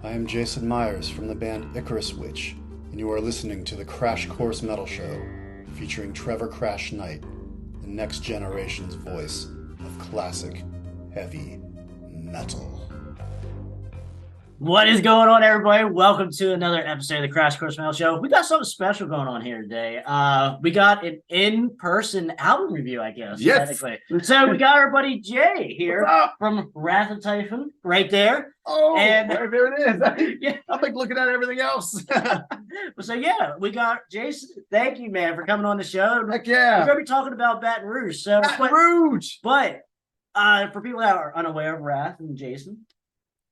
I am Jason Myers from the band Icarus Witch, and you are listening to the Crash Course Metal Show, featuring Trevor Crash Knight, the next generation's voice of classic heavy metal. What is going on, everybody? Welcome to another episode of the Crash Course Metal Show. We got something special going on here today. We got an in-person album review, I guess. Yes. So we got our buddy Jay here from Wrath of Typhon, right there. Oh, and there it is. Yeah. I'm like looking at everything else. So yeah, we got Jason. Thank you, man, for coming on the show. Heck yeah. We're gonna be talking about Baton Rouge. So, Baton Rouge. But for people that are unaware of Wrath and Jason,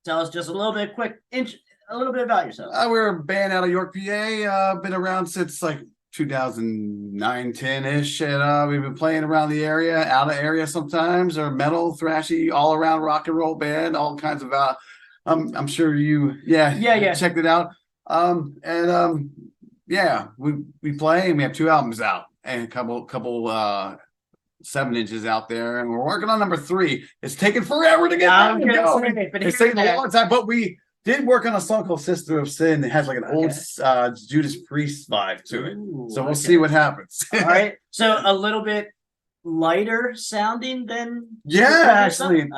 tell us just a little bit about yourself. We're a band out of York, PA. Been around since like 2009, 10-ish. And we've been playing around the area, out of area sometimes, or metal, thrashy, all around rock and roll band, all kinds of I'm sure you checked it out. We play and we have 2 albums out and a couple 7 inches out there, and we're working on number 3. It's taken forever to get there. It's taken a long time, but we did work on a song called Sister of Sin. It has like an old Judas Priest vibe to it. So we'll see what happens. All right. So a little bit lighter sounding than actually.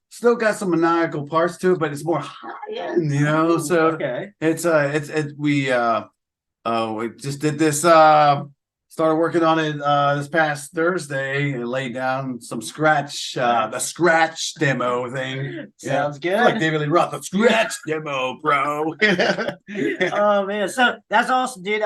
Still got some maniacal parts to it, but it's more high end, So we just did this started working on it this past Thursday and laid down some the scratch demo thing. Sounds good. Like David Lee Roth, the scratch demo, bro. Oh man, so that's awesome, dude.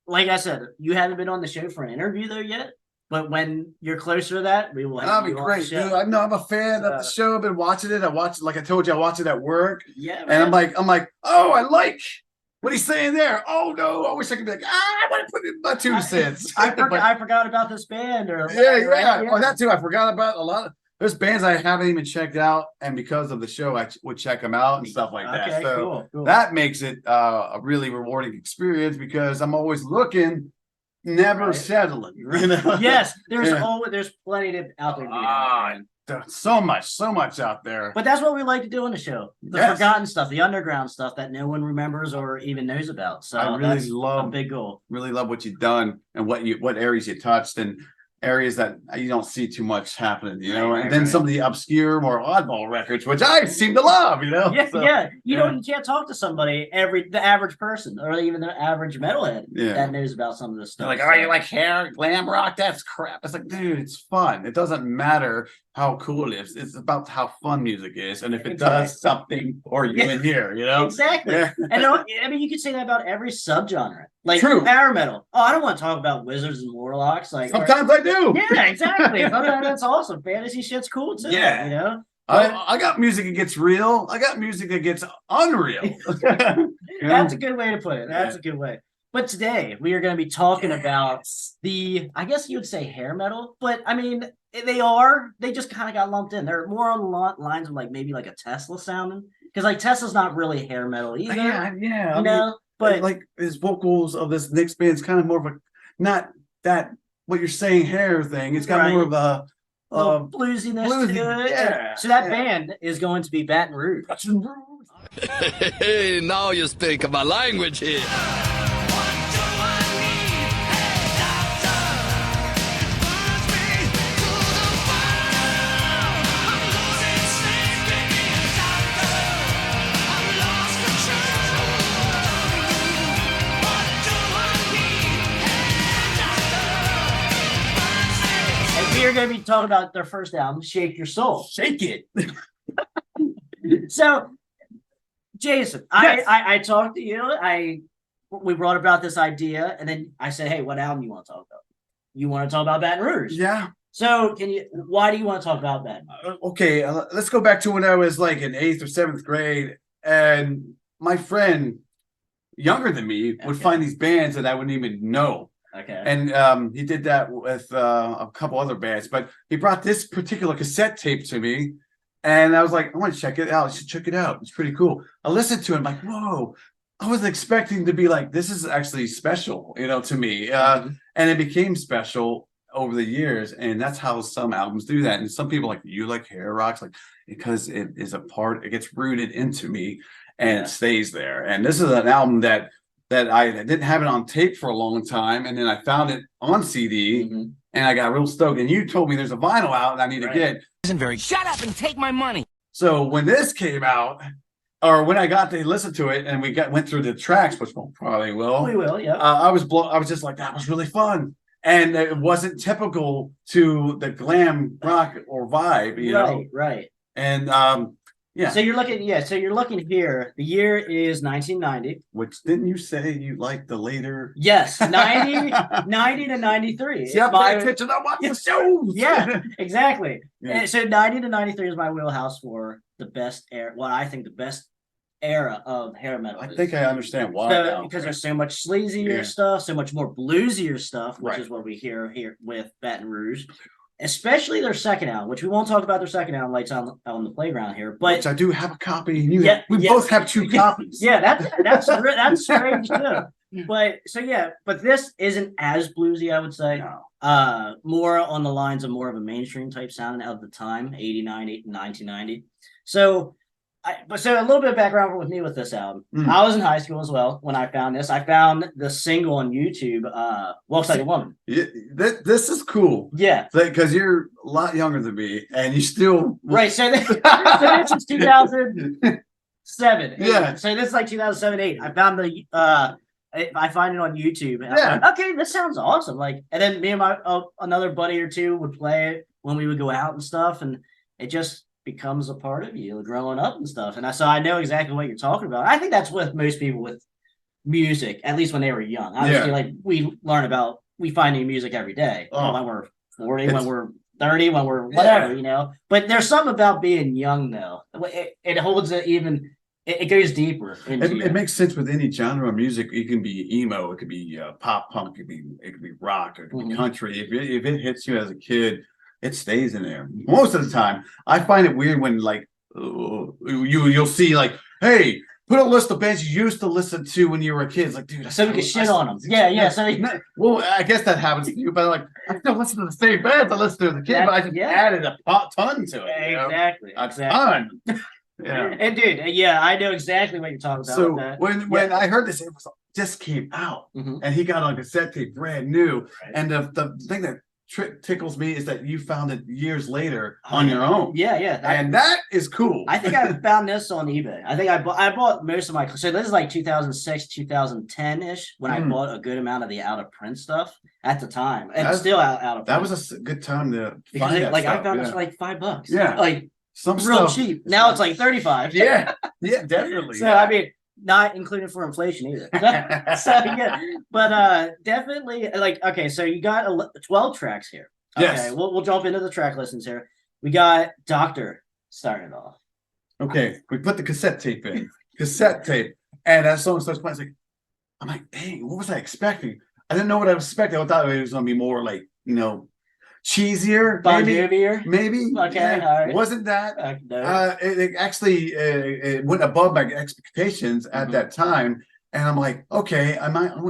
Like I said, you haven't been on the show for an interview though yet. But when you're closer to that, we will have That'd be great, dude. I know I'm a fan of the show. I've been watching it. Like I told you, I watch it at work. Yeah, man. And I'm like, oh, I like what he's saying there. Oh no, I wish I could be like, I want to put in my 2 cents. I forgot about this band, or yeah. Oh, that too. I forgot about a lot of. There's bands I haven't even checked out, and because of the show, I would check them out and stuff like that. So cool. That makes it a really rewarding experience because I'm always looking. Never settling, Yes, there's plenty out there. So much out there. But that's what we like to do on the show. The forgotten stuff, the underground stuff that no one remembers or even knows about. So I really love a big goal. Really love what you've done and what areas you touched and areas that you don't see too much happening, and then some of the obscure, more oddball records, which I seem to love, Yeah, you can't talk to somebody, the average person, or even the average metalhead that knows about some of this stuff. They're like, oh, you like hair, glam rock? That's crap. It's like, dude, it's fun. It doesn't matter how cool it is. It's about how fun music is, and if it does something for you in here, Exactly. Yeah. And I mean, you could say that about every subgenre. Like power metal. Oh, I don't want to talk about wizards and warlocks. Like sometimes I do. Yeah, exactly. Sometimes that's awesome. Fantasy shit's cool too. Yeah. I got music that gets real. I got music that gets unreal. That's a good way to put it. That's a good way. But today we are going to be talking about I guess you would say hair metal, but I mean, they just kind of got lumped in. They're more on the lines of like maybe like a Tesla sounding, because like Tesla's not really hair metal either. Yeah. But like his vocals of this next band's kind of more of a not that what you're saying hair thing. It's got more of a bluesiness to it. Yeah. So that band is going to be Baton Rouge. Hey, now you speak my language here. We are going to be talking about their first album, Shake Your Soul. Shake it. So, Jason, I talked to you. We brought about this idea, and then I said, hey, what album you want to talk about? You want to talk about Baton Rouge? Yeah. So, why do you want to talk about Baton Rouge? Okay, let's go back to when I was like in 8th or 7th grade, and my friend, younger than me, would find these bands that I wouldn't even know. Okay. And he did that with a couple other bands, but he brought this particular cassette tape to me, and I was like, I want to check it out. You should check it out. It's pretty cool. I listened to it. I'm like, whoa. I wasn't expecting to be like, this is actually special, to me. And it became special over the years, and that's how some albums do that. And some people like you like hair rocks, like because it is a part, it gets rooted into me and it stays there. And this is an album that I didn't have it on tape for a long time, and then I found it on CD, and I got real stoked. And you told me there's a vinyl out that I need to get. Isn't very. Shut up and take my money. So when this came out, or when I got to listen to it, and went through the tracks, which we'll probably will. We will, yeah. I was just like, that was really fun. And it wasn't typical to the glam rock or vibe, you know? Right. And yeah. So you're looking here. The year is 1990. Which didn't you say you like the later? Yes, 90 to 93. See, I pay attention to watch the shows. Yeah, exactly. Yeah. And so 90 to 93 is my wheelhouse for the best era. What I think the best era of hair metal. I think I understand why. Because there's so much sleazier stuff, so much more bluesier stuff, which is what we hear here with Baton Rouge. Especially their second album, which we won't talk about their second album, Lights on the Playground here. But which I do have a copy. We both have 2 copies. Yeah, that's strange too. But this isn't as bluesy, I would say. No. More on the lines of more of a mainstream type sound of the time, 89, 1990. So a little bit of background with me with this album. I was in high school as well when I found this. I found the single on YouTube, Walks Like a Woman. Yeah, this is cool. Yeah. Because you're a lot younger than me and you still... Right, so this is 2007. Yeah. So this is like 2007, 8. I found I find it on YouTube. And I'm like, okay, this sounds awesome. And then me and my another buddy or two would play it when we would go out and stuff, and it just becomes a part of you growing up and stuff. And so I know exactly what you're talking about. I think that's with most people with music, at least when they were young. Obviously, we find new music every day. When we're 40, when we're 30, when we're whatever, But there's something about being young, though. It holds it even. It goes deeper. It makes sense with any genre of music. It can be emo, it could be pop punk, it could be rock, it could be country. If it hits you as a kid, it stays in there. Most of the time, I find it weird when you'll see hey, put a list of bands you used to listen to when you were a kid. It's like, dude, so we can shit on them. Yeah. Well, I guess that happens to you, but I still listen to the same bands I listened to as a kid, but I just added a ton to it. Exactly. A ton. Yeah. And dude, I know exactly what you're talking about. So when I heard this, it just came out, and he got on cassette tape, brand new. Right. And the thing that tickles me is that you found it years later on your own. Yeah. And that is cool. I think I found this on eBay. I think I bought most of my. So this is like 2006, 2010 ish when I bought a good amount of the out of print stuff at the time, and it's still out of print. That was a good time to find that stuff. I found this for like $5. Yeah, some real cheap. Now it's like 35. Yeah, definitely. So I mean, not included for inflation either. But definitely okay. So you got 12 tracks here. Okay, yes. We'll jump into the track listings here. We got Doctor starting off. Okay, we put the cassette tape in. And as someone starts playing, I'm like, dang, what was I expecting? I didn't know what I was expecting. I thought it was going to be more cheesier, maybe. Okay, all right. Wasn't that? No. It actually it went above my expectations at that time, and I'm like, okay,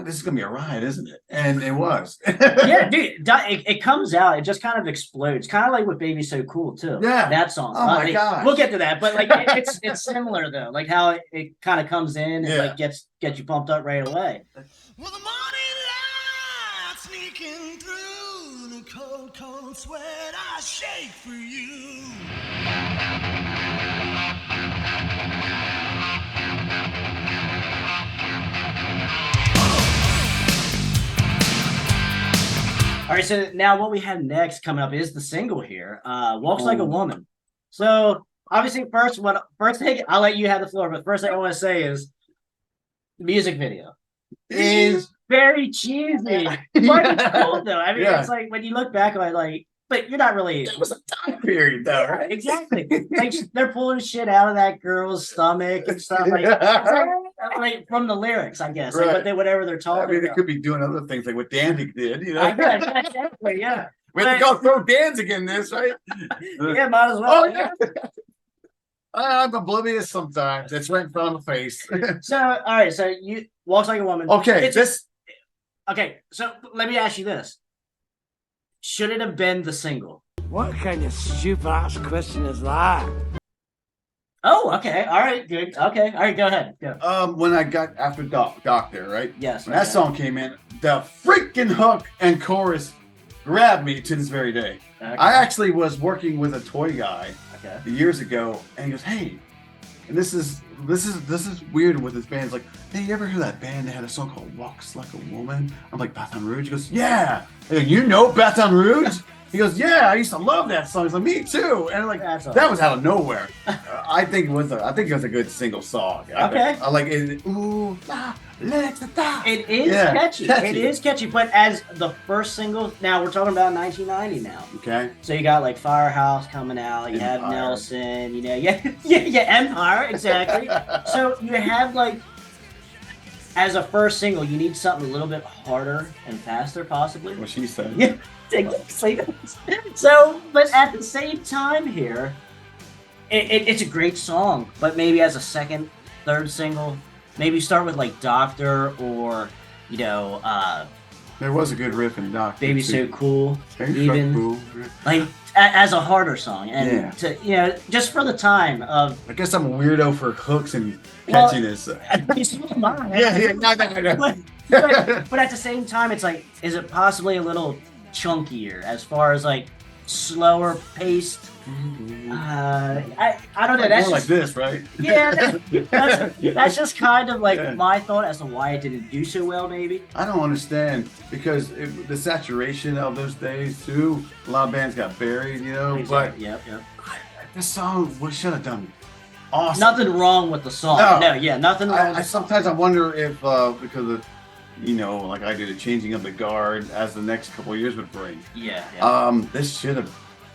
this is gonna be a ride, isn't it? And it was. Yeah, dude, it comes out, it just kind of explodes, kind of like with "Baby So Cool" too. Yeah, that song. Oh my god, we'll get to that, but it's similar though, how it kind of comes in and gets you pumped up right away. Well, the morning light sneaking through the cold sweat I shake for you. All right, so now what we have next coming up is the single here, Walks Like a Woman. So obviously first thing, I'll let you have the floor, but first thing I want to say is the music video is very cheesy. But it's cool though. I mean, it's like when you look back on it, but you're not really. It was a time period though, right? Exactly. They're pulling shit out of that girl's stomach and stuff like from the lyrics, I guess. Right. Whatever they're talking about. They could be doing other things like what Danzig did, Exactly, yeah. We have to go throw Danzig in this, right? Yeah, might as well. Oh, yeah. I'm oblivious sometimes. It's right in front of my face. So, all right. So you Walks Like a Woman. Okay. Okay. So let me ask you this: should it have been the single? What kind of stupid ass question is that? Oh, okay. All right, good. Okay. All right, go ahead. Go. When I got after Doctor, right? Yes. When that song came in, the freaking hook and chorus grabbed me to this very day. Okay. I actually was working with a toy guy Okay. years ago, and he goes, "Hey," and this is weird with this band. It's like, "Hey, you ever hear that band that had a song called Walks Like a Woman?" I'm like, "Baton Rouge?" He goes, "Yeah." I go, "You know Baton Rouge?" He goes, "Yeah, I used to love that song." He's like, "Me too." And like, That's that was out of nowhere. I think it was a good single song. Okay. I like it. Ooh, la, let's da. It is catchy. It is catchy. But as the first single, now we're talking about 1990 now. Okay. So you got like Firehouse coming out. You have Empire. Nelson. You know, yeah, Empire, exactly. So you have like, as a first single, you need something a little bit harder and faster, possibly. What she said. Yeah, exactly. So, but at the same time here, it's a great song, but maybe as a second, third single, maybe start with like Doctor or, you know, There was a good riff in Doctor. Baby So Cool, Baby even. So Cool. like as a harder song, and Yeah. to, you know, just for the time of. I guess I'm a weirdo for hooks and Well, catchiness. But at the same time, it's like, is it possibly a little chunkier as far as like slower paced? I don't know. That's More just, like this, right? yeah, that's just kind of like Yeah. my thought as to why it didn't do so well. Maybe. I don't understand because the saturation of those days too. A lot of bands got buried, you know. But Yep. this song should have done awesome. Nothing wrong with the song. No. Nothing wrong. with I the song. sometimes I wonder if because of like I did a changing of the guard as the next couple of years would bring. Yeah. This should have.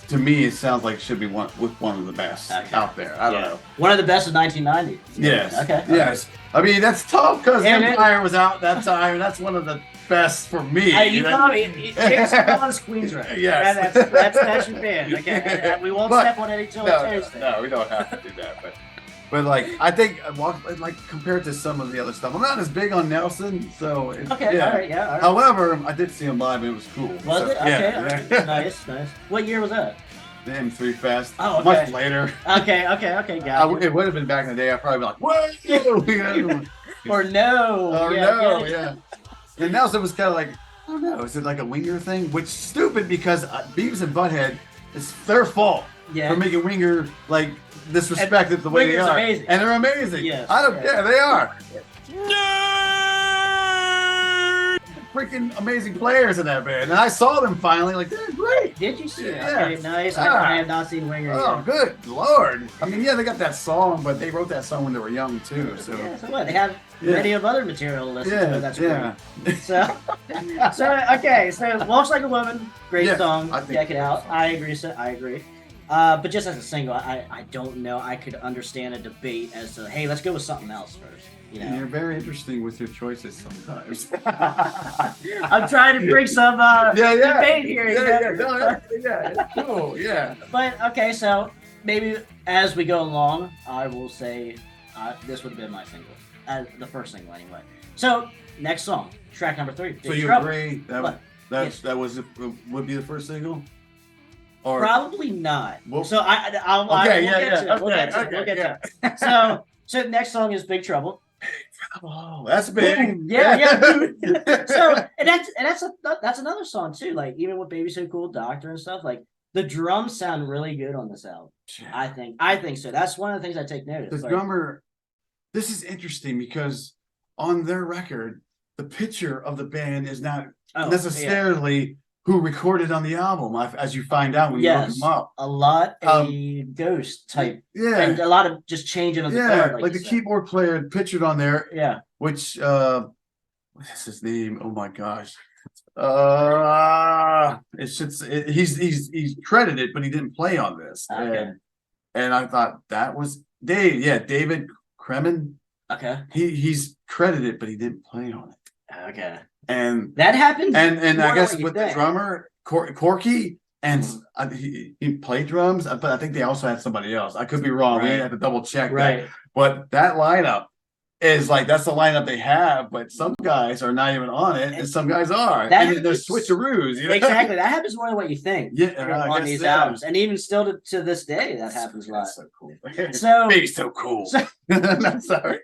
To me, it sounds like it should be one of the best out there. I don't know. One of the best of 1990. Yes. Okay. Yes. I mean, that's tough because And Empire was out that time. That's one of the best for me. You know, James Bond's Queensrÿche. Yes. That's your band. Okay. We won't step on any toes. No, we don't have to do that. But like, I think like compared to some of the other stuff, I'm not as big on Nelson. So Okay. yeah. All right. Yeah. All right. However, I did see him live and it was cool. Was So, it? Okay. Yeah. All right. Nice. What year was that? The M3 Fest. Oh, okay. Much later. Okay. Got it. It would have been back in the day. I'd probably be like, "Whoa!" Or no. Or no, yeah. And Nelson was kind of like, I don't know, is it like a Winger thing? Which is stupid because Beavis and Butthead, it's their fault Yeah. for making Winger like disrespected the way Winger's they are. amazing. And they're amazing. Yes, I don't yes. care, they are. Freaking amazing players in that band. And I saw them finally, like, they're great. Did you see it? Yeah. Okay. Nice. Ah. I have not seen Winger Oh, yet. good Lord. I mean, yeah, they got that song, but they wrote that song when they were young, too. So, Yeah, so what? They have Yeah. plenty of other material to listen to. That's yeah. great. So okay. So Walks Like a Woman, great Yeah, song. I think Check it it's out. awesome. I agree. So I agree. But just as a single, I don't know. I could understand a debate as to, hey, let's go with something else first. You And you're know, very interesting with your choices sometimes. I'm trying to bring some debate here. you know? Yeah, cool, yeah. But okay, so maybe as we go along, I will say this would have been my single, the first single anyway. So next song, track number 3. So Big you Trouble. agree What? Yes. that would be the first single? Or Probably not. Well- So I'll Okay, we'll yeah, get to yeah. it. We'll get to it. Okay, We'll get yeah. to it. So the next song is Big Trouble. Oh, that's big. Boom. Yeah. So that's another song too. Like even with Baby So Cool, Doctor and stuff, like the drums sound really good on this album. I think so. That's one of the things I take notice. The Like, drummer, this is interesting because on their record, the picture of the band is not oh, necessarily who recorded on the album, as you find out when you look Yes. them up. a lot a ghost type, Yeah. and a lot of just changing of the Yeah, chord, like the you said. keyboard player pictured on there, Yeah. which what's his name? Oh my gosh. He's credited, but he didn't play on this. Okay. And I thought that was Dave. Yeah, David Kremen. Okay. He's credited, but he didn't play on it. Okay. And That happens. and more I guess than you with the think. drummer Corky, and Mhm. he played drums, but I think they also had somebody else. I could be wrong. We Right. had to double check that. Right. But that lineup, is like that's the lineup they have, but some guys are not even on it, and some guys are. And then there's switcheroos. You know? Exactly. That happens more than what you think. Yeah, on these albums. And even still to this day, that happens a lot. So cool. So He's so cool. I'm sorry.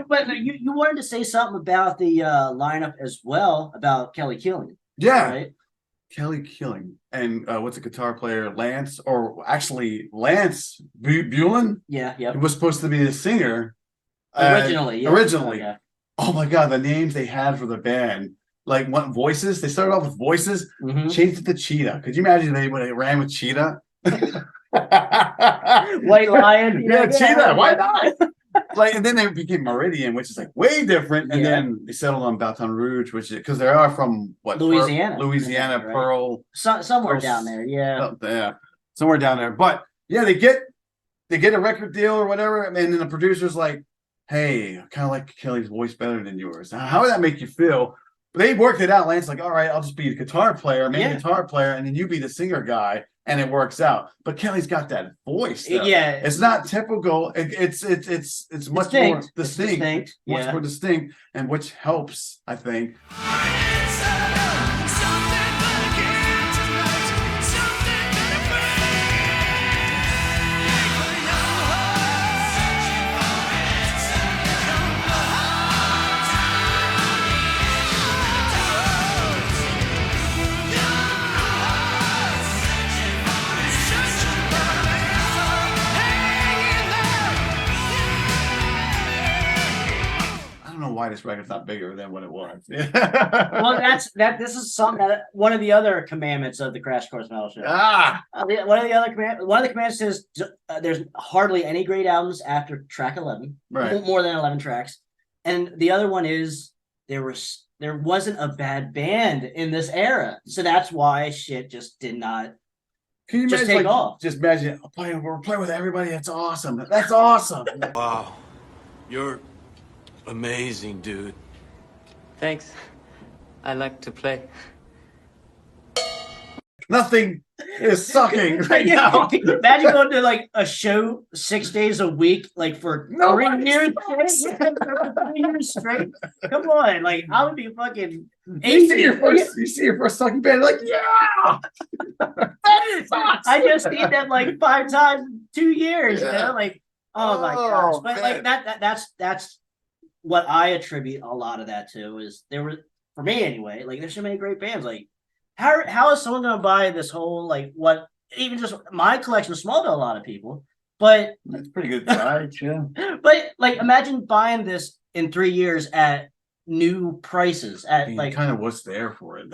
But you wanted to say something about the lineup as well, about Kelly Keeling. Yeah. Right? Kelly Keeling. And what's the guitar player? Lance, or actually Lance Bulin? Yeah, yeah. He was supposed to be the singer. Originally. Okay. Oh my God, the names they had for the band. Like what voices? They started off with voices, changed it to Cheetah. Could you imagine they when they ran with Cheetah? White Lion. Yeah, Cheetah. Why not? Like, and then they became Meridian, which is like way different. And then they settled on Baton Rouge, which is because they are from what Louisiana, Louisiana, right? Pearl, somewhere down there. Yeah, somewhere down there. But yeah, they get a record deal or whatever, and then the producer's like, "Hey, I kind of like Kelly's voice better than yours. How would that make you feel?" But they worked it out. Lance's like, "All right, I'll just be the guitar player, guitar player, and then you be the singer guy." And it works out, but Kelly's got that voice. Though. Yeah, it's not typical. It's much more distinct, much more distinct, and which helps, I think. Why this record's not bigger than what it was. Well, this is something that one of the other commandments of the Crash Course Metal Show. One of the commandments is there's hardly any great albums after track 11, right? More than 11 tracks, and the other one is there wasn't a bad band in this era, so that's why shit just did not. Can you just take off? Just imagine we're playing with everybody. That's awesome. That's awesome. Wow, you're amazing, dude. Thanks. I like to play. Nothing is sucking right now. Imagine going to like a show 6 days a week, like for 3 years. 3 years straight. Come on, like I would be fucking. You see your first sucking band, like yeah. I just did that like 5 times in 2 years. You know, like oh my gosh, but man. Like that's what I attribute a lot of that to is there were, for me anyway, like there's so many great bands. Like how is someone going to buy this whole, like what, even just my collection is small to a lot of people, but that's pretty good price, yeah. But like imagine buying this in 3 years at new prices at like kind of what's there for it.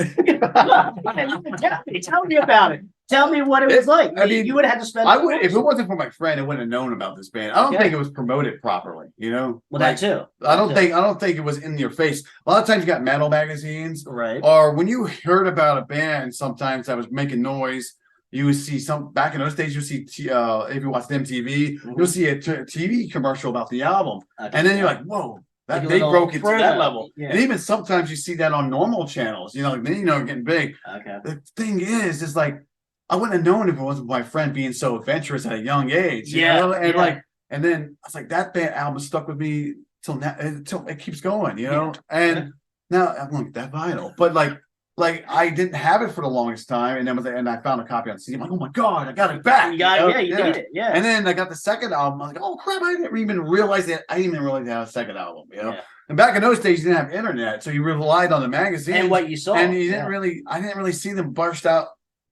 Tell me about it. Tell me what it was like. I mean, you would have had to spend. I would, if it wasn't for my friend, I wouldn't have known about this band. I don't think it was promoted properly. You know, well, like, that too. I don't think it was in your face. A lot of times you got metal magazines, right? Or when you heard about a band, sometimes that was making noise. You would see some back in those days. You see, if you watched MTV, you'll see a TV commercial about the album, and then you're like, "Whoa." That they broke it to that level. Yeah. And even sometimes you see that on normal channels, you know, like, then you know it's getting big. Okay. The thing is like I wouldn't have known if it wasn't my friend being so adventurous at a young age. You know? And like, and then I was like, that band album stuck with me till now, until it keeps going, you know. And now I'm like that vinyl, but like I didn't have it for the longest time, and then I found a copy on CD. I'm like, oh my god, I got it back. You got it, you need it, yeah. And then I got the second album. I'm like, oh crap, I didn't even realize that. I didn't even realize they had a second album, you know. Yeah. And back in those days, you didn't have internet, so you relied on the magazine and what you saw. And you didn't really, I didn't really see them burst out,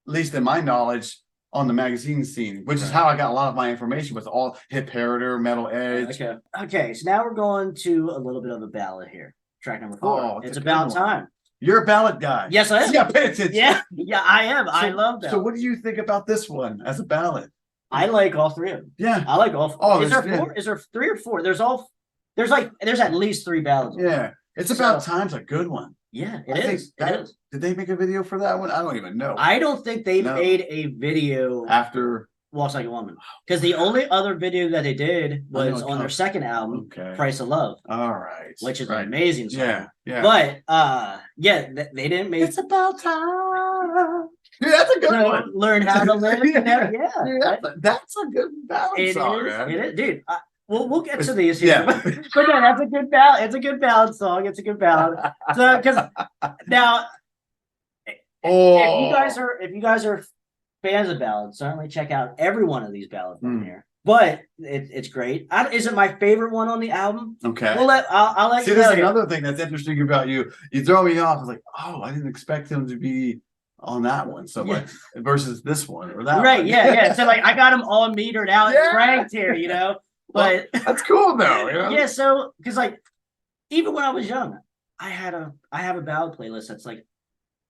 at least in my knowledge, on the magazine scene, which is how I got a lot of my information, was all Hip Heritor, Metal Edge. Okay, so now we're going to a little bit of a ballad here. Track number 4. Oh, it's about time. You're a ballad guy. Yes, I am. Yeah, pay attention. Yeah, I am. So, I love that. So what do you think about this one as a ballad? I like all 3 of them. Yeah. I like all 4. Oh, is there 4? Is there 3 or 4? There's at least 3 ballads. Yeah. It's About Time's a good one. Yeah, it is. Did they make a video for that one? I don't even know. I don't think they made a video after Walks Like a Woman, because the only other video that they did was on their second album, Price of Love. All right, which is an amazing song. Yeah. But they didn't make. It's about time. Dude, that's a good one. Learn how to live. Dude, that's a good ballad song. It is, dude. we'll get to these here. Yeah. But no, that's a good ballad. It's a good ballad song. It's a good ballad. So because now if you guys are fans of ballads, certainly check out every one of these ballads on here. But it's great. Is it my favorite one on the album? Okay. Well, I'll let See, you this know. is another thing that's interesting about you. You throw me off. I was like, oh, I didn't expect him to be on that one so much versus this one or that right, one. Yeah. So like I got them all metered out and ranked here, you know. But that's cool though, you know? Yeah, so because like even when I was young, I have a ballad playlist that's like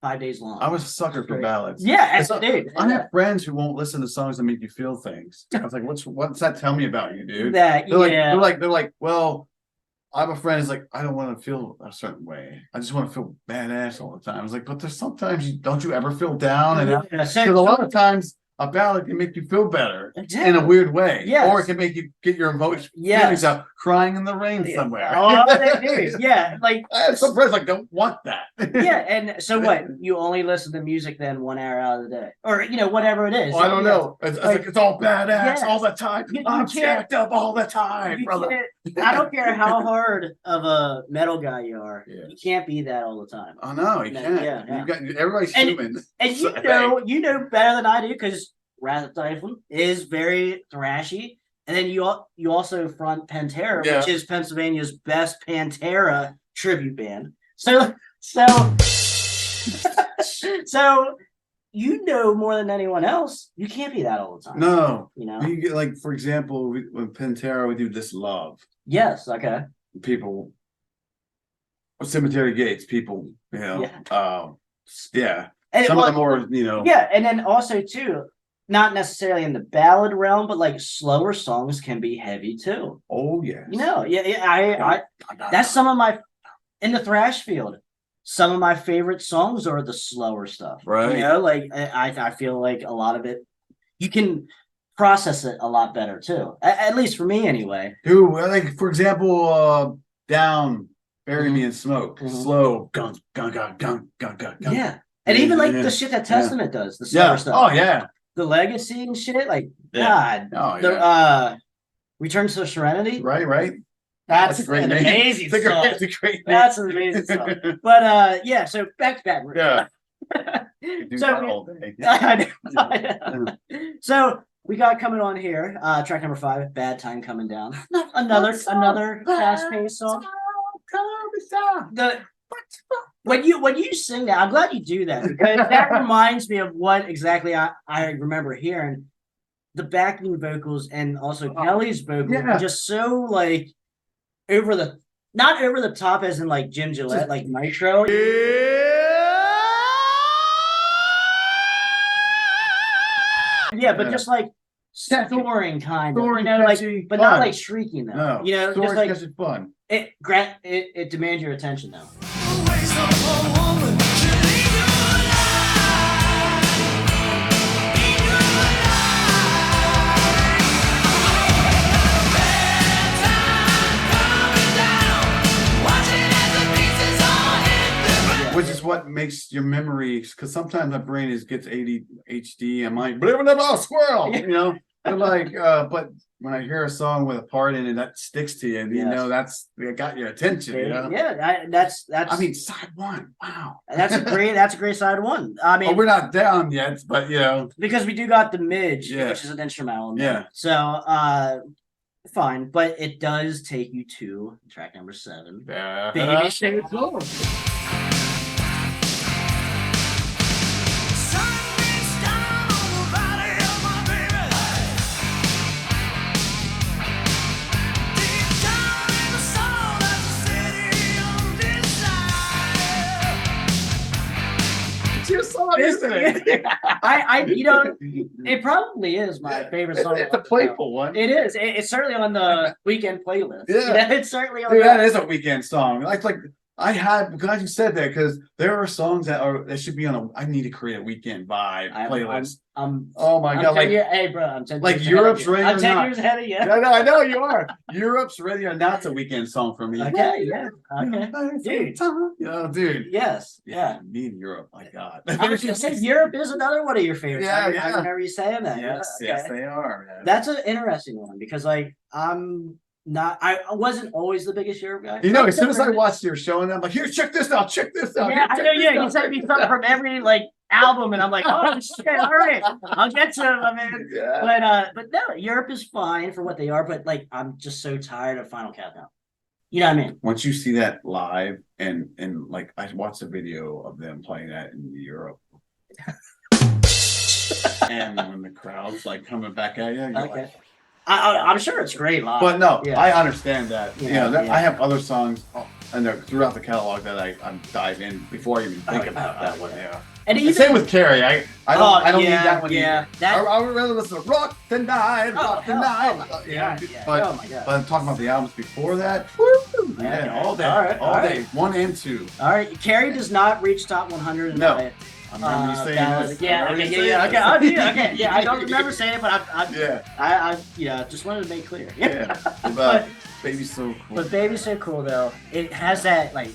5 days long. I was a sucker for ballads. Yeah, dude. I have friends who won't listen to songs that make you feel things. I was like, what's that tell me about you, dude? They're like, well, I have a friend who's like, I don't want to feel a certain way. I just want to feel badass all the time. I was like, but there's sometimes don't you ever feel down? And because a lot of times a ballad can make you feel better in a weird way. Yes. Or it can make you get your emotions feelings out crying in the rain somewhere. Oh, yeah. Like I have some friends like don't want that. Yeah, and so what? You only listen to music then 1 hour out of the day. Or whatever it is. Oh, I don't know. It's all badass all the time. I'm jacked up all the time, brother. I don't care how hard of a metal guy you are. You can't be that all the time. Oh no, you can't. Yeah. You got everybody's human. And you know better than I do because Wrath of Typhon is very thrashy. And then you also front Pantera, which is Pennsylvania's best Pantera tribute band. So you know more than anyone else. You can't be that all the time. No, you know. You get like, for example, when Pantera would do This Love. Yes. Okay. People, Cemetery Gates. People, And some of the more, Yeah, and then also too, not necessarily in the ballad realm, but like slower songs can be heavy too. Oh yeah. I that's some of my in the thrash field. Some of my favorite songs are the slower stuff. Right. Like I feel like a lot of it you can process it a lot better too. At least for me anyway. Dude, like for example, Down, Bury Me in Smoke, slow, gun, gun, gun, gun, gun, gun. Yeah. And even like the shit that Testament does, the slower stuff. Oh yeah. The Legacy and shit, like God. Oh yeah. The Return to Serenity. Right. That's a great an name. amazing song. It's a great name. That's an amazing song. But so back to Baton Rouge. Yeah. So I know. So we got coming on here, track number 5, Bad Time Coming Down. Another fast-paced song. When you sing that, I'm glad you do that because that reminds me of what exactly I remember hearing. The backing vocals and also Kelly's vocals are just so like not over the top as in like Jim Gillette, like Nitro. Yeah, but just like soaring kind of, but not like shrieking though. No, just like it's fun. It demands your attention though. Which is what makes your memory, because sometimes my brain gets ADHD. I'm like, blah, blah, blah, squirrel, But like, but when I hear a song with a part in it that sticks to you, that's it got your attention. Yeah, that's. I mean, side one. Wow, that's a great side one. I mean, we're not down yet, but because we do got the midge, which is an instrumental. So, fine, but it does take you to track number 7. Baby Shake Gold. Your song, isn't it? It probably is my favorite song. It's a playful one. It is. It's certainly on the weekend playlist. Yeah, it's certainly on. Dude, that is a weekend song. Like I'm glad you said that because there are songs that should be on I need to create a weekend vibe playlist. Oh my God! Hey, bro, I'm 10 like Europe's Ready or Not. I'm 10 years ahead of you. I know you are. Europe's Ready or Not's a weekend song for me. Okay, dude. Dude. Yes, yeah. Me and Europe, my God. I was gonna say Europe is another one of your favorites. Yeah. I remember you saying that. Yes, they are. Man. That's an interesting one because I'm I wasn't always the biggest Europe guy. You know, as soon as I watched your show, and I'm like, here, check this out. Yeah, I know. Yeah, you sent me something from every like album, and I'm like, oh shit, all right, I'll get to them, man. Yeah. But no, Europe is fine for what they are. But like, I'm just so tired of Final Countdown. You know what I mean? Once you see that live, and like I watched a video of them playing that in Europe, and when the crowd's like coming back at you, you're like, I'm sure it's great live. but no, I understand that. Yeah, I have other songs and they're throughout the catalog that I dive in before I even think about that one. Yeah. And even, same with Carrie. I don't need that one either. That, I would rather listen to Rock the Night, Rock the Night. But, oh my God. But I'm talking about the albums before that. All day. All day. 1 and 2. All right. Carrie does not reach top 100 in No. I remember you saying this. Okay. Yeah, I don't remember saying it, but I just wanted to make clear. But Baby's so cool. But Baby's so cool though. It has that like,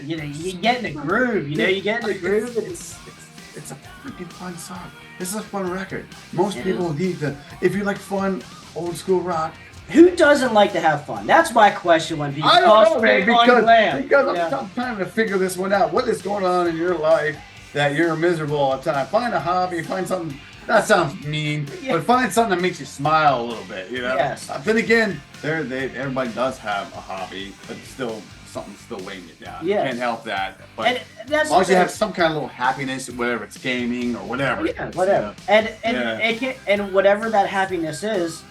you know, you get in the groove. You know, you get in the groove. It's a freaking fun song. This is a fun record. Most people need to. If you like fun old school rock. Who doesn't like to have fun? That's my question when people because glam. I'm trying to figure this one out. What is going on in your life that you're miserable all the time? Find a hobby, find something. That sounds mean, but find something that makes you smile a little bit, you know? Yes. Then again, everybody does have a hobby, but still, something's still weighing you down. Yeah. You can't help that. But as long as you have some kind of little happiness, whether it's gaming or whatever. Yeah, whatever. And whatever that happiness is,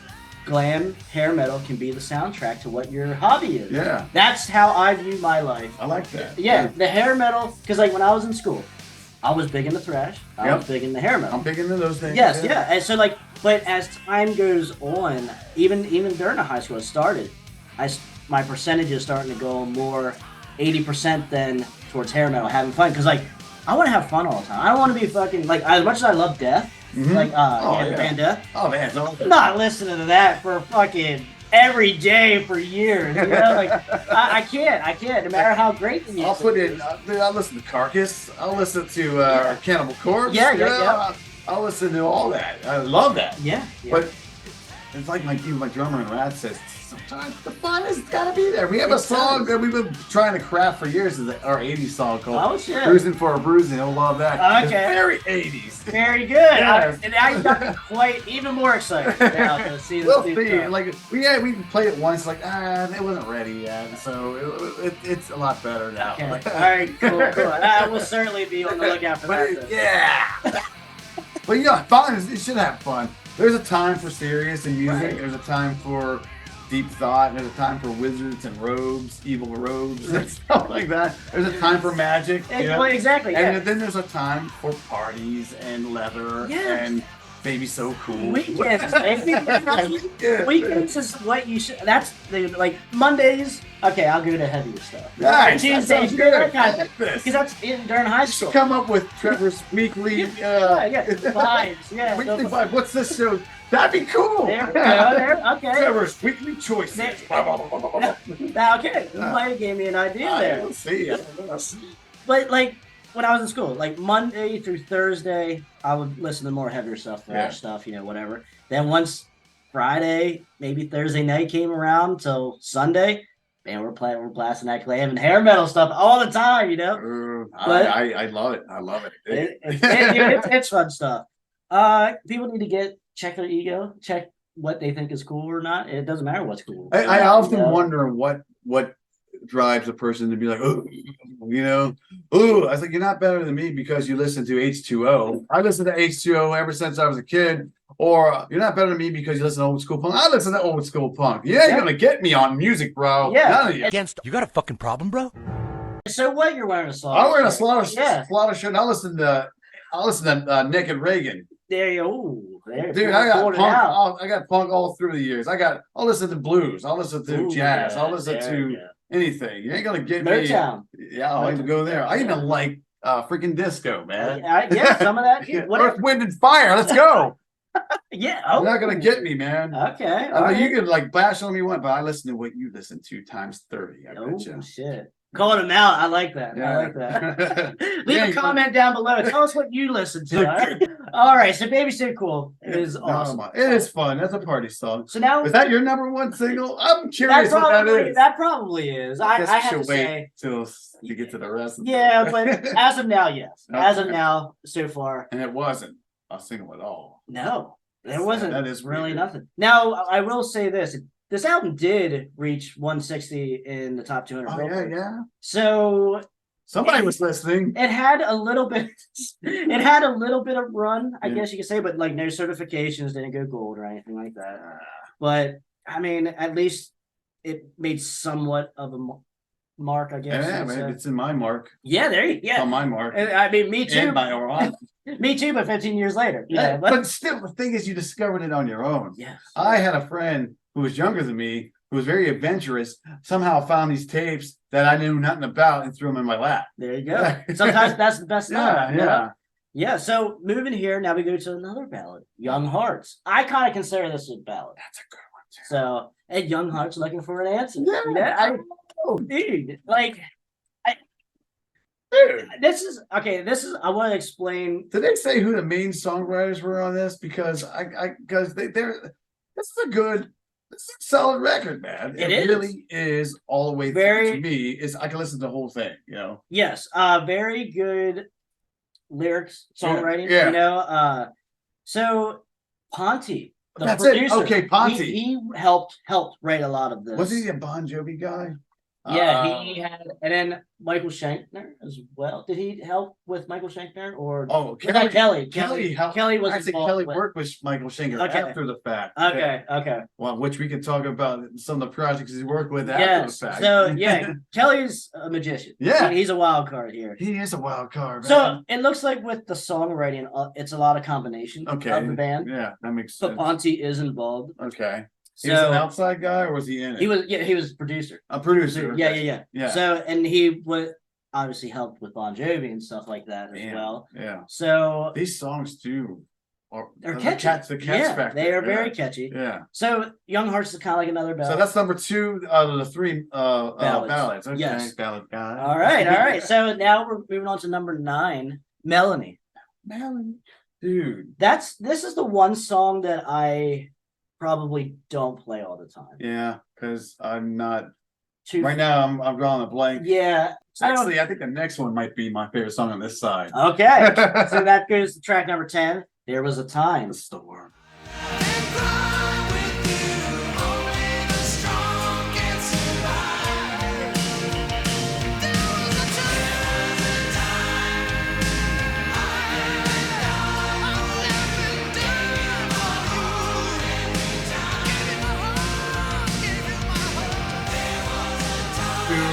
glam hair metal can be the soundtrack to what your hobby is. Yeah. That's how I view my life. I like that. Yeah, the hair metal, because like when I was in school, I was big into thrash. I was big into hair metal. I'm big into those things. Yes, yeah. And so like, but as time goes on, even during the high school it started, my percentage is starting to go more 80% than towards hair metal, having fun. Because like, I want to have fun all the time. I don't want to be fucking like, as much as I love death, like the band Death. Oh man, it's awesome. I'm not listening to that for fucking every day for years. You know, like I can't. No matter how great the music. I'll put in. I'll listen to Carcass. I'll listen to Cannibal Corpse. Yeah. I'll listen to all that. I love that. Yeah. But it's like my drummer in Rat says. Sometimes the fun has got to be there. We have a song that we've been trying to craft for years. Is our '80s song called "Cruising for a Bruising." You'll love that. Okay. It's very '80s. Very good. Yes. And now you got me quite even more excited now to see this. We'll see. Like we played it once. Like it wasn't ready yet, so it's a lot better now. Okay. All right. Cool. I will certainly be on the lookout for that. Yeah. But fun. It should have fun. There's a time for serious in music. Right. There's a time for deep thought. There's a time for wizards and robes, evil robes, and stuff like that. There's a time for magic. Exactly. And then there's a time for parties and leather and baby so cool. Weekends, Weekends is what you should. That's like Mondays. Okay, I'll go to heavier stuff. Nice. Tuesdays, that kind of thing. Because that's during high school. Come up with Trevor's weekly. Vibes. Yeah. Weekly vibe. What's this show? That'd be cool. There we go. Okay. Trevor's weekly choices. Now, okay, you might have gave me an idea there. Let's see. But like when I was in school, like Monday through Thursday, I would listen to more heavier stuff, thrash stuff, whatever. Then once Friday, maybe Thursday night came around till Sunday, man, we're blasting that glam and hair metal stuff all the time, But I love it. I love it. It's fun stuff. People need to check their ego, check what they think is cool or not. It doesn't matter what's cool. I often wonder what drives a person to be like, oh, I was like, you're not better than me because you listen to H2O. I listened to H2O ever since I was a kid. Or you're not better than me because you listen to old school punk. I listen to old school punk. You're gonna get me on music, bro. Yeah. None of you. You got a fucking problem, bro? So what? You're wearing a slaughter? I'm wearing a slaughter shirt. And I'll listen to Nick and Reagan. There you go. Dude, I got punk. I got punk all through the years. I'll listen to blues. I'll listen to jazz. I'll listen to anything. You ain't gonna get me. Yeah, I'll even go there. I even like freaking disco, man. Some of that. Earth, Wind, and Fire. Let's go. Yeah. You're not gonna get me, man. Okay. You can bash on me one, but I listen to what you listen to times 30. I bet you. Shit. Calling them out. I like that. Yeah. I like that. Leave Yeah, a comment down below. Tell us what you listen to. All right. So Baby So Cool is awesome. It is fun. That's a party song. So now Is that your number one single? I'm curious what that is. that probably is. I guess have we to should wait say. till you get to the rest. Yeah, but as of now, yes. As of Okay. now, so far, And it wasn't a single at all. no. There wasn't That is really weird. nothing. Now, I will say this. This album did reach 160 in the top 200. Oh, Billboard. yeah. So Somebody was listening. it had a little bit of run, I Yeah. guess you could say, but like no certifications, didn't go gold or anything like that. But I mean, at least it made somewhat of a mark, I guess. Yeah, you could man, say. it's in my mark. Yeah, there you It's on my mark. I mean, me too. And by Orion. Me too, but 15 years later. Yeah, Yeah, but still, the thing is, you discovered it on your own. yes. I had a friend who was younger than me, who was very adventurous, somehow found these tapes that I knew nothing about and threw them in my lap. There you go. Yeah. Sometimes that's the best Yeah, time. you know? yeah. Yeah, so moving here, now we go to another ballad, Young Hearts. I kind of consider this a ballad. That's a good one, too. So, and Young Hearts looking for an answer. Yeah. Dude, like, Dude, this is, I want to explain. did they say who the main songwriters were on this? Because because they're this is a solid record, man. It It is. really is all the way Very- through. To me, is I can listen to the whole thing, you know. Yes, very good lyrics, songwriting, Yeah. you know. So, Ponte, the That's it. producer. Okay, Ponte. He helped write a lot of this. Was he a Bon Jovi guy? Yeah, he had, and then Michael Shankner as well. Did he help with Michael Shankner or? Oh, Was that Kelly? helped. Kelly was I think involved Kelly with- worked with Michael Schenker Okay. after the fact. Okay, okay. Well, which we could talk about some of the projects he worked with after Yes. the fact. So yeah, Kelly's a magician. Yeah. He's a wild card here. He is a wild card, man. So it looks like with the songwriting, it's a lot of combination Okay. of the band. Yeah, that makes But sense. Ponte is involved. Okay. He was an So outside guy or was he in it? he was a producer. a producer. Yeah. Yeah. So and he would obviously helped with Bon Jovi and stuff like that as Man, well. Yeah. So These songs too are they're the catchy. The catch factor. they are yeah. very catchy. Yeah. So Young Hearts is kind of like another ballad. So that's number 2 out of the 3 ballads. Okay. Yes. Ballad guy. all right. So now we're moving on to number 9, Melanie. Melanie. Dude. This is the one song that I probably don't play all the time. Yeah, because I'm not Too- right now. I'm drawing a blank. Yeah. So, Actually, I think the next one might be my favorite song on this side. okay. So that goes to track number 10. There Was a Time. The Storm.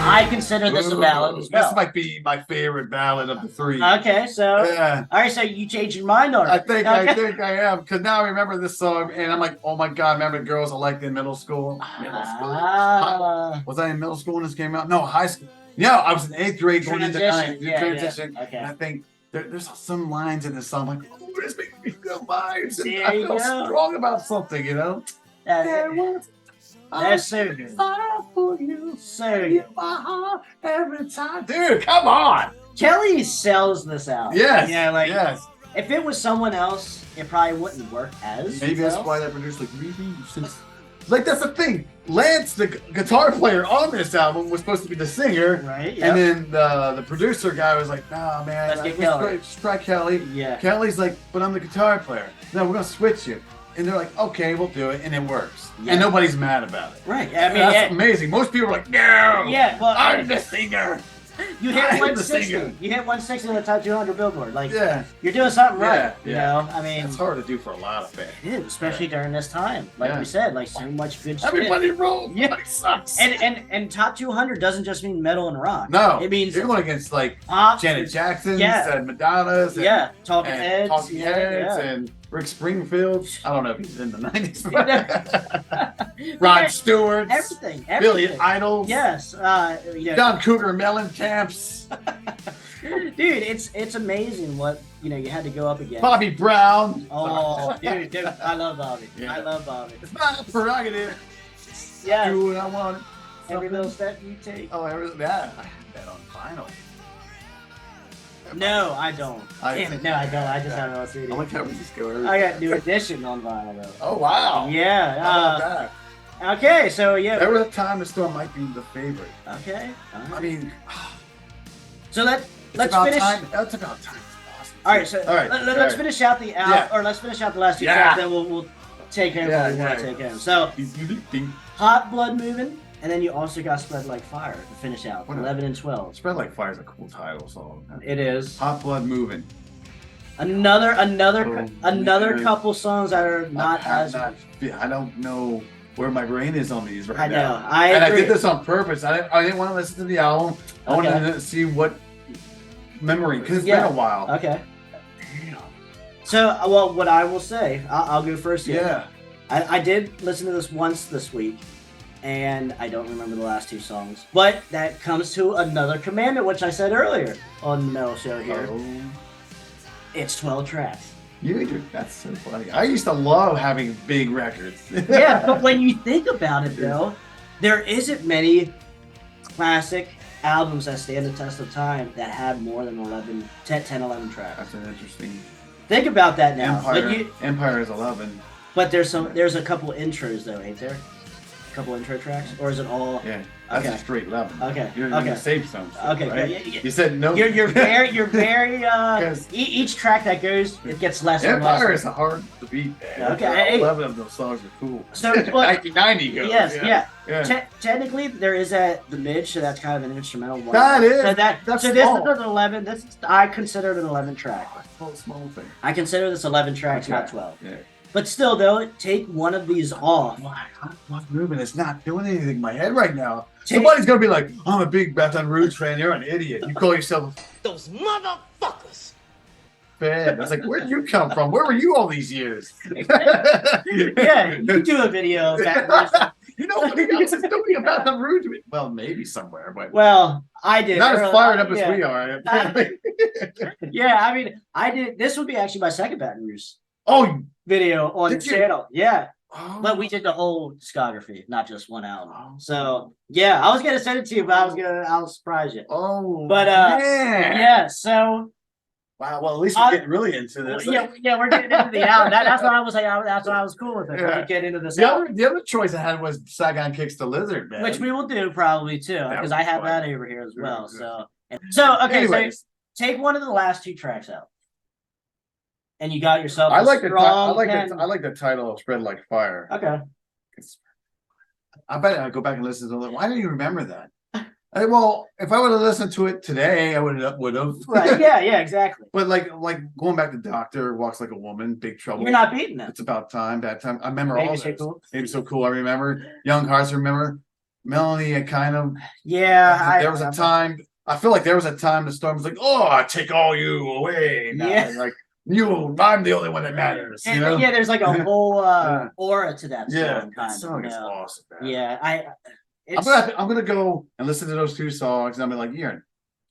I consider this a ballad as well. This might be my favorite ballad of the 3. Okay, so Yeah. all right, so you changed your mind on it. I think Okay. I am because now I remember this song and I'm like, oh my god, remember the girls I liked in middle school? Ah. Was I in middle school when this came out? No, high school. Yeah, I was in 8th grade going into Transition, 9th. yeah, Transition. yeah, okay. And I think there's some lines in this song like, oh, this makes me feel vibes. And There I you feel go. strong about something, you know? That's so good. For you, So in good. my heart every time. Dude, come on. Kelly sells this out. Yes. Yeah, like yes. if it was someone else, it probably wouldn't work as Maybe that's well. why that producer like really since like that's the thing. Lance, the guitar player on this album, was supposed to be the singer, Right. and then the producer guy was like, "Nah, man, Let's get Kelly." Let's try Kelly." Yeah. Kelly's like, "But I'm the guitar player. No, we're gonna switch you." And they're like, "Okay, we'll do it," and it works, Yeah. and nobody's mad about it. Right. I mean, That's yeah, amazing. Most people are like, "No, yeah, well, I'm the singer." you hit I'm the 160. singer. You hit 160 on the top 200 Billboard. Like Yeah, you're doing something right. Yeah, You yeah. know, I mean, it's hard to do for a lot of bands. it is, especially during this time. Like Yeah. we said, like so much good shit. Everybody rolls. Yeah. Everybody sucks. And top 200 doesn't just mean metal and rock. no, it means you're going against like pop, Janet Jackson's Yeah. and Madonna's. And, yeah, Talking and Heads, Talking yeah, Heads yeah. and Rick Springfield. I don't know if he's in the 90s. Yeah. Rod Stewart. everything, Billy everything. Idol. Yes, you know, John Cougar Mellencamp's. dude, it's amazing what you had to go up against. Bobby Brown. Oh, dude, I love Bobby. Yeah. I love Bobby. It's my prerogative. Yeah, Do what I want. Every little step you take. Oh, that. I have that on vinyl. No, I don't. Damn it, no, I don't. I just have it on CD. I like how we just go. I got New Edition on vinyl though. Oh wow. Yeah. How about that? Okay, so yeah. There was a time the storm might be the favorite. Okay. All right. I mean, so let's about finish. time. That's about time. Awesome. All right, so let's finish out the Yeah. or let's finish out the last two tracks. Then we'll take him what we want to take him. So Hot Blood Moving, and then you also got Spread Like Fire to finish out. 11 and 12. Spread Like Fire is a cool title song. It is. Hot Blood Moving. Another couple songs that are not as. I don't know where my brain is on these right now. I know. I agree. did this on purpose. I didn't want to listen to the album. I wanted to see what memory, because it's been a while. Okay. Damn. So, well, what I will say, I'll go first here. Yeah. I did listen to this once this week, and I don't remember the last two songs. But that comes to another commandment, which I said earlier on the Metal Show here. Oh. It's 12 tracks. That's so funny. I used to love having big records. Yeah, but when you think about it, though, there isn't many classic albums that stand the test of time that have more than 10, 11 tracks. That's an interesting. Think about that now. Empire is 11. But there's a couple intros though, ain't there? A couple intro tracks, or is it all? Yeah, that's a straight 11. Okay. You're in the safe zone. Okay. Right? Yeah. You said no. You're very each track that goes, it gets less and less. Empire is hard to beat. Man. Okay. 11 of those songs are cool. So 1990 goes. Yes, yeah. Yeah. Technically, there is the mid, so that's kind of an instrumental one. That is. So this is an 11. I consider it an 11 track. Small thing. I consider this 11 tracks, not 12. Yeah. But still, though, take one of these off. What's moving? It's not doing anything in my head right now. Somebody's gonna be like, "I'm a big Baton Rouge fan. You're an idiot. You call yourself those motherfuckers." Fan. I was like, "Where'd you come from? Where were you all these years?" Yeah, you do a video of that. You know what else is doing about the Rouge? Well, maybe somewhere, but I did. Not as fired up as we are. Yeah, I mean, I did. This would be actually my second Baton Rouge video on the channel. Yeah. Oh. But we did the whole discography, not just one album. So yeah, I was gonna send it to you, but I'll surprise you. Oh, but man. Yeah. So wow. Well, at least we're getting really into this. Yeah, we're getting into the album. That's what I was like. That's what I was cool with it. Yeah. We get into this. The other choice I had was Saigon Kicks the Lizard, man. Which we will do probably too, because I have that over here as well. Good. So okay, anyways. so take one of the last two tracks out. And you got yourself. I like the title of "Spread Like Fire." Okay. I bet I go back and listen to it. Why don't you remember that? Well, if I would have listened to it today, I would have. Right? Yeah, exactly. But like going back to Doctor Walks Like a Woman, Big Trouble. You're not beating them. It's About Time, Bad Time. I remember Maybe all So this. Cool. Maybe So Cool. I remember Young Hearts. Remember Melanie. I kind of. Yeah. There was a time. I feel like there was a time the storm was like, "Oh, I take all you away." Now. Yeah. Like. I'm the only one that matters. You know? Yeah, there's like a whole aura to that song. Yeah, that song is awesome. Man. Yeah, I'm gonna go and listen to those two songs, and I'm like, "You're an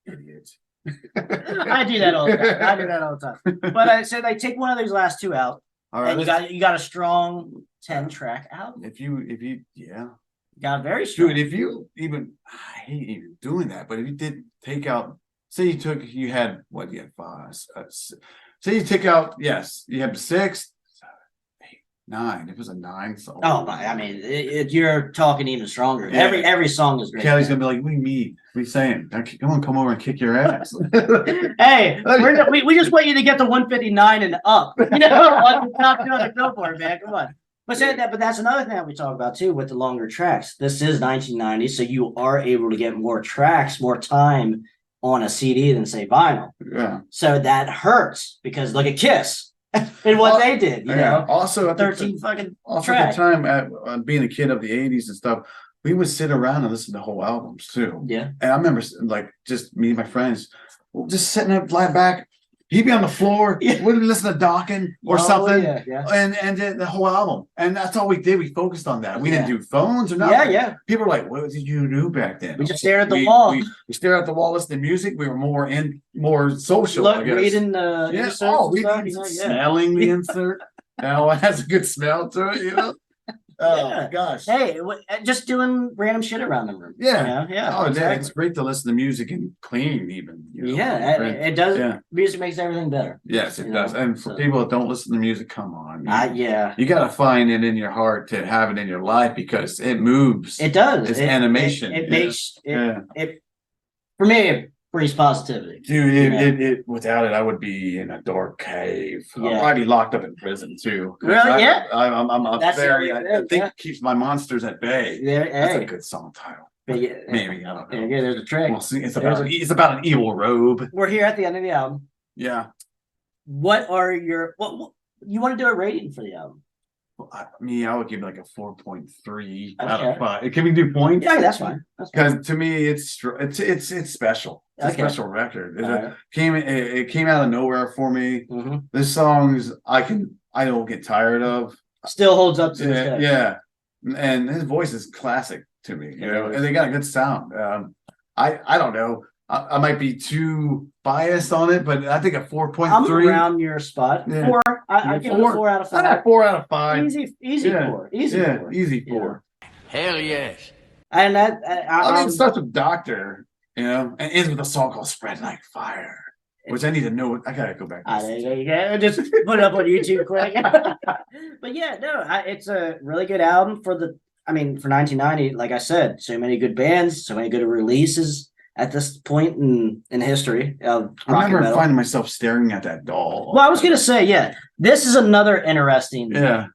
idiot." I do that all the time. But I said, like, take one of these last two out, and you got a strong 10-track album. If you got very strong. Dude, if you even, I hate even doing that, but if you did take out, say you had 5. Say you take out, you have 6, 7, 8, 9. It was a 9 song. Oh, I mean, you're talking even stronger. Yeah. Every song is great. Kelly's gonna be like, "What do you mean? What are you saying? Come over and kick your ass." Hey, we just want you to get to 159 and up. You know, on the top 200 Billboard, man. Come on. But that's another thing that we talk about too with the longer tracks. This is 1990, so you are able to get more tracks, more time on a CD than say vinyl. Yeah. So that hurts because look at Kiss and what they did, you know. Also at 13 fucking also at the time at being a kid of the 80s and stuff, we would sit around and listen to whole albums too. Yeah. And I remember like just me and my friends just sitting up, lying back. He'd be on the floor. We'd listen to Dawkins or something, and the whole album. And that's all we did. We focused on that. We didn't do phones or nothing. Yeah. People were like, "What did you do back then?" We just stared at the wall. We stared at the wall, listening to music. We were more social. I guess. Reading the smelling the insert. Now it has a good smell to it, you know. Oh gosh. Hey, just doing random shit around the room. Yeah. Yeah. Oh, Exactly. it's great to listen to music and clean even. Yeah, it does. Yeah. Music makes everything better. Yes, it does. And for people that don't listen to music, come on. You got to find it in your heart to have it in your life because it moves. It does. It's animation. It makes it. For me, it brings positivity. Dude, it without it, I would be in a dark cave. I'd probably be locked up in prison too. Really? Yeah. I'm That's very. the only I thing, think it keeps my monsters at bay. That's a good song title. Maybe I don't know. Yeah, there's a trick. We'll see. It's about an evil robe. We're here at the end of the album. Yeah. What are your what you want to do a rating for the album? Well, I would give it like a 4.3 out of 5. Can we do points? Yeah, that's fine. Because to me, it's special. It's a special record. It came out of nowhere for me. Mm-hmm. The songs I don't get tired of. Still holds up to this day. Yeah, and his voice is classic to me. And they got a good sound. I don't know. I might be too biased on it, but I think a 4.3. I'm around your spot. Yeah. 4. I give it a 4 out of 5. I 4 out of 5. Easy 4. Easy 4. Easy 4. Hell yes. And that I mean, it starts with Doctor, and ends with a song called "Spread Like Fire," which I need to know. I gotta go back. Just put it up on YouTube quick. But yeah, no, it's a really good album for 1990. Like I said, so many good bands, so many good releases at this point in history of rock I remember and metal. finding myself staring at that doll. Well, I was gonna say, this is another interesting. Yeah.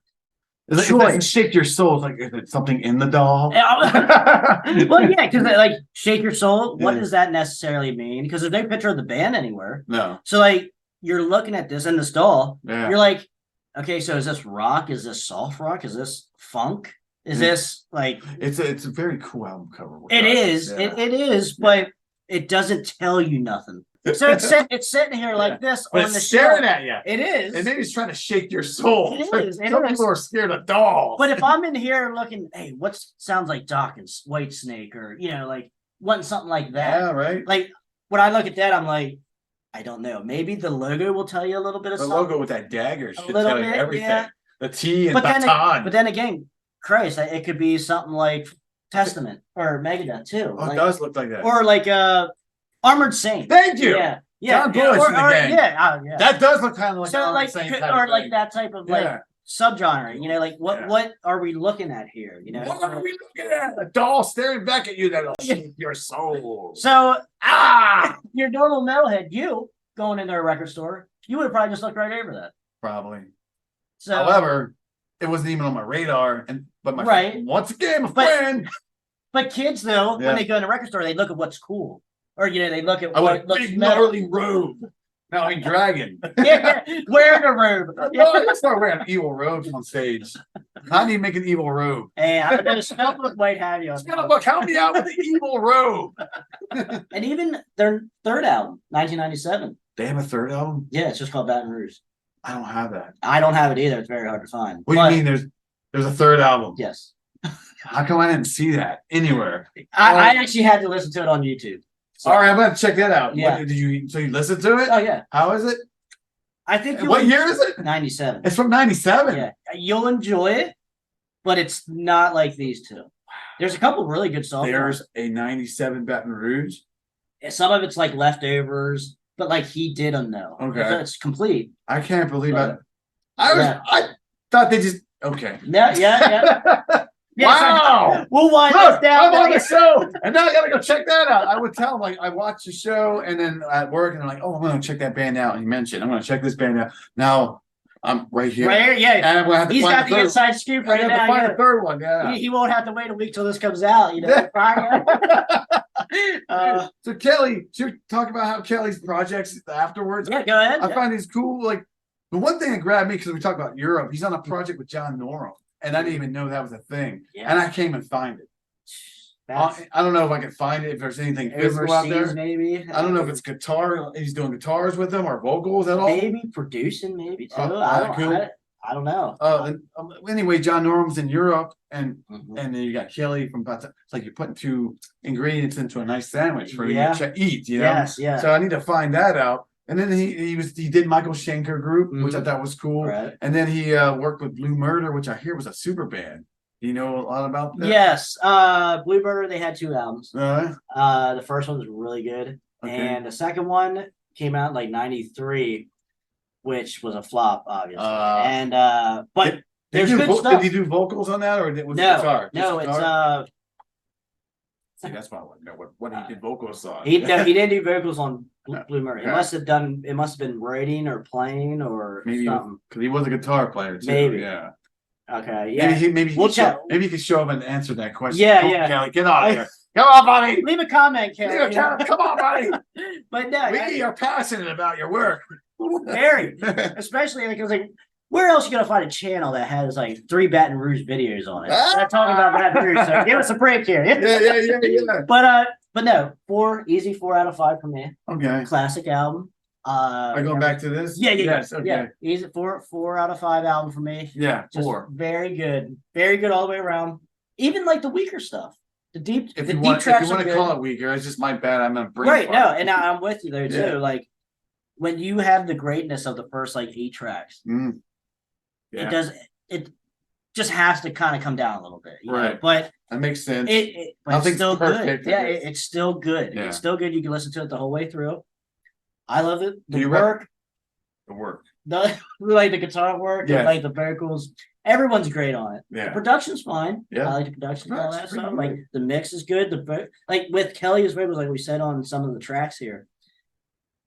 It's like it shake your soul. It's like is it something in the doll? Well, yeah, because like shake your soul. What does that necessarily mean? Because there's no picture of the band anywhere. No. So like you're looking at this in this doll. Yeah. You're like, okay, so is this rock? Is this soft rock? Is this funk? Is this like? It's a very cool album cover. It is. Yeah. It is, but it doesn't tell you nothing. So it's sitting here like this but on the staring shelf. at you. It is. And then he's trying to shake your soul. It is. Some people are scared of dolls. But if I'm in here looking, hey, what sounds like Doc and White Snake, or like wanting something like that. Yeah, right. Like when I look at that, I'm like, I don't know. Maybe the logo will tell you a little bit of the something. logo with that dagger should little tell you bit, everything. yeah. The T and but baton. then again, Christ, it could be something like Testament or Megadeth too. Oh, it does look like that. Or like Armored Saint. Thank you. Yeah. John Bush in the gang. Yeah. That does look kind of like so Armored like Saint or like that type of like subgenre. Like what Yeah. what are we looking at here? What are we looking at? A doll staring back at you that'll shake your soul. So your normal metalhead, you going into a record store, you would have probably just looked right over that. Probably. So However, it wasn't even on my radar. But my Right. once again, my friend. But kids though, Yeah. when they go in a record store, they look at what's cool. Or they look at I what want a looks big metal. gnarly robe. Now I'm dragon. Yeah, wearing a robe. No, I start wearing evil robes on stage. I need to make an evil robe. Hey, I'm gonna Spellbook might have you. Look, help me out with the evil robe. And even their third album, 1997. They have a third album? Yeah, it's just called Baton Rouge. I don't have that. I don't have it either. It's very hard to find. What do you mean there's a third album? Yes. How come I didn't see that anywhere? I actually had to listen to it on YouTube. So, all right, I'm gonna check that out. Yeah. What, you listen to it? Oh yeah. How is it? I think What year is it? 97. It's from 97. Yeah. You'll enjoy it, but it's not like these two. There's a couple really good songs. There's a 97 Baton Rouge. Some of it's like leftovers, but like he did them though. Okay. So it's complete. I can't believe But- it. I thought they just okay. Yeah. Wow. We'll wind Look, this down. I'm on the show, and now I gotta go check that out. I would tell them, like, I watched the show, and then at work, and I'm like, oh, I'm gonna check that band out. And you mentioned, I'm gonna check this band out. Now I'm right here. Right here, yeah. And I'm gonna have to He's find got the third- inside scoop I right have to now. find yeah. the third one. Yeah. He won't have to wait a week till this comes out. So Kelly, should we talk about how Kelly's projects afterwards? Yeah, go ahead. I find these cool. Like the one thing that grabbed me because we talked about Europe. He's on a project with John Norum, and I didn't even know that was a thing. Yeah. And I came and find it. I don't know if I can find it. If there's anything physical out there, maybe. I don't know if it's guitar. He's doing guitars with them or vocals at all. Maybe producing, maybe too. Cool. I don't know. Anyway, John Norm's in Europe, and Mhm. and then you got Kelly from Baton. It's like you're putting two ingredients into a nice sandwich for Yeah. you to eat. You know. Yes, yeah. So I need to find that out. And then he did Michael Schenker Group, which I Mhm. thought was cool. Right. And then he worked with Blue Murder, which I hear was a super band. Do you know a lot about that? Yes. Bluebird, they had 2 albums. The first one was really good. Okay. And the second one came out in like 93, which was a flop, obviously. But there's good stuff. Did he do vocals on that, or was it No, guitar? no, Just it's guitar? See, that's why I want to know what he did vocals on. he didn't do vocals on Blue Murray. Okay. It must have been writing or playing or Maybe something. because he was a guitar player too. Maybe. Yeah. Okay. Yeah. Maybe We'll check. Maybe he could show up and answer that question. Yeah, Come on, yeah. Kelly, get out of here. Come on, buddy. Leave a comment, Kelly. Come on, buddy. But no, We are passionate about your work. very, especially because like, where else you gonna find a channel that has like 3 Baton Rouge videos on it? I'm talking about Baton Rouge, so give us a break here. Yeah. But no, 4 out of 5 for me. Okay. Classic album. Are you going back to this? Yeah. Yes. Okay. Yeah, easy 4 out of 5 album for me. Yeah. Just 4. very good all the way around. Even like the weaker stuff, the deep If the you deep want, tracks if you want are to good. call it weaker, it's just my bad. I'm a brain Right, fart. no, and I'm with you there too. Yeah. Like when you have the greatness of the first like 8 tracks, Yeah. it just has to kind of come down a little bit, you know? Right. But That makes sense. but it's Nothing's still good. perfect, I Yeah, guess. it's still good. Yeah. It's still good. You can listen to it the whole way through. I love it. Do The you work, The work. like the guitar work, Yes. and like the vocals. Everyone's great on it. Yeah. The production's fine. Yeah. I like the production and all that That's pretty stuff. good. Like the mix is good. Like with Kelly's vocals, like we said on some of the tracks here.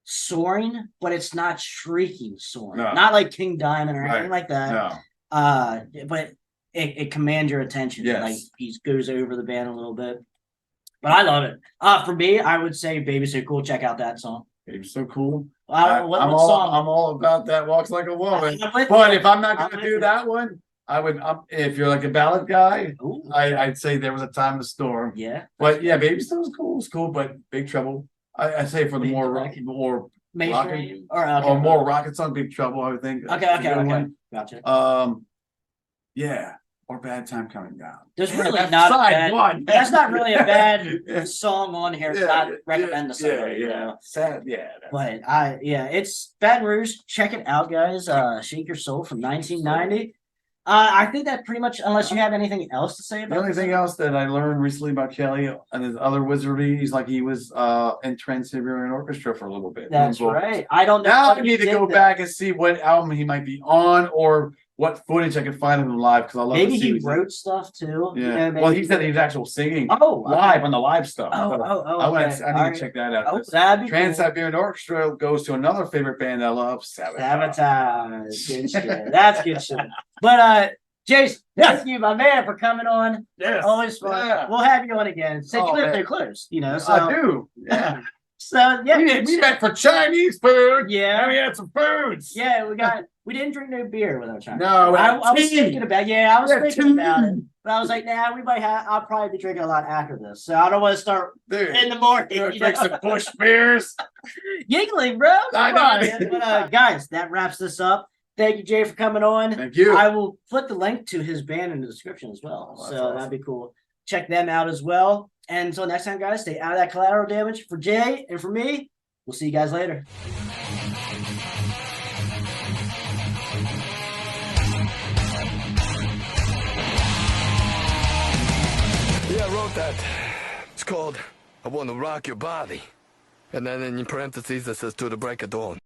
Soaring, but it's not shrieking soaring. No. Not like King Diamond or anything Right. like that. No. But it commands your attention. Yes. Like he goes over the band a little bit. But I love it. For me, I would say "Baby So Cool." Check out that song. It's so cool. What I'm song? all about that. Walks like a woman. I'm with But you. if I'm not I'm going to with do you. that one, I would. If you're like a ballad guy, Ooh, I'd say There Was a Time to Storm. yeah. But yeah, Baby Still was cool. It's cool, but Big Trouble. I'd say for the Big more Trouble. Mainstream Mainstream or more rocket song, Big Trouble. I would think. Okay. That's a good Okay. one. Gotcha. Yeah, or Bad Time Coming Down. There's really That's not a side bad. one. That's not really a bad Yeah. song on here. To not recommend the song. Yeah, you know? Sad. Yeah. But it's Baton Rouge. Check it out, guys. Shake Your Soul from 1990. I think that pretty much, unless you have anything else to say The about only this thing else that I learned recently about Kelly and his other wizardry, he's like he was in Trans-Siberian Orchestra for a little bit. That's doing vocals. right. I don't know. Now what I he need to did go there. back and see what album he might be on or what footage I can find of him live because I love Maybe to see he what he's- wrote stuff too. Yeah. You know, Well, maybe- he said he's actual singing Oh, okay. live on the live stuff. Oh, So okay. I need Alright. to check that out. Oh, that'd be cool. Trans-Siberian Orchestra goes to another favorite band I love, Sabotage. Sabotage. Good shit. That's good shit. But Jason, thank you, my man, for coming on. Yes. Always fun. Yeah. We'll have you on again. Since Oh, you live man. so close, you know. So I do. Yeah. So yeah, We met for Chinese food. Yeah. And we had some foods. yeah, we didn't drink no beer without China. No, I was tea. thinking about I was Yeah, thinking tea. about it, but I was like, nah, we might have. I'll probably be drinking a lot after this, so I don't want to start Dude. in the morning. You You drink know? some Bush beers. Giggling, bro. I Come know. on. But, guys, that wraps this up. Thank you, Jay, for coming on. Thank you. I will put the link to his band in the description as well. Oh, that's So awesome. that'd be cool. Check them out as well. And until next time, guys, stay out of that collateral damage. For Jay and for me, we'll see you guys later. Yeah, I wrote that. It's called I Want to Rock Your Body. And then in parentheses it says to the break of dawn.